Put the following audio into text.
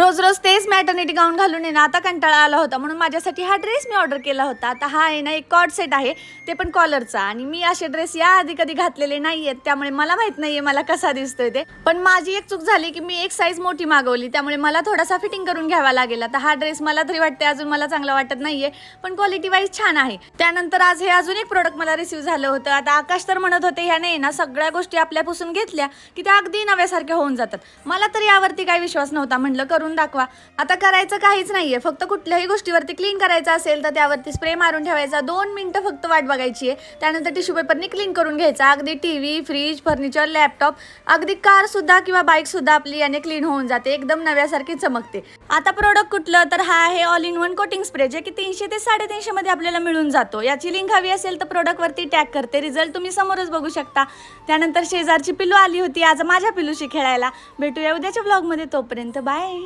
रोज रोज तेच मॅटर्निटी गाऊन घालून आहे ना आता कंटाळा आला होता, म्हणून माझ्यासाठी हा ड्रेस मी ऑर्डर केला होता. आता हा आहे ना एक कॉर्ड सेट आहे, ते पण कॉलरचा. आणि मी असे ड्रेस याआधी कधी घातलेले नाही आहेत, त्यामुळे मला माहीत नाही आहे मला कसा दिसतोय ते. पण माझी एक चूक झाली की मी एक साईज मोठी मागवली, त्यामुळे मला थोडासा फिटिंग करून घ्यावा लागेल. आता हा ड्रेस मला तरी वाटते अजून मला चांगला वाटत नाही आहे, पण क्वालिटी वाईज छान आहे. त्यानंतर आज हे अजून एक प्रोडक्ट मला रिसीव्ह झालं होतं. आता आकाश तर म्हणत होते ह्याने ना सगळ्या गोष्टी आपल्यापासून घेतल्या की त्या अगदी नव्यासारख्या होऊन जातात. मला तर यावरती काही विश्वास नव्हता. म्हटलं करून दाखवा. आता करायचं काहीच नाहीये, फक्त कुठल्याही गोष्टीवरती क्लीन करायचं असेल तर त्यावरती स्प्रे मारून ठेवायचा, 2 मिनिटं फक्त वाट बघायची आहे. त्यानंतर टिश्यू पेपरनी क्लीन करून घ्यायचा. अगदी टीव्ही, फ्रीज, फर्निचर, लॅपटॉप, अगदी कार सुद्धा किंवा बाईक सुद्धा आपली याने क्लीन होऊन जाते, एकदम नव्यासारखी चमकते. आता प्रोडक्ट कुठलं तर हा आहे all in one coating spray, जे की 300 ते 350 मध्ये आपल्याला मिळून जातो. याची लिंक हवी असेल तर प्रोडक्टवरती टॅग करते. रिझल्ट तुम्ही समोरच बघू शकता. त्यानंतर शेजारची पिल्लू आली होती आज माझ्या पिल्लूशी खेळायला. भेटूया उद्याच्या ब्लॉगमध्ये, तोपर्यंत बाय.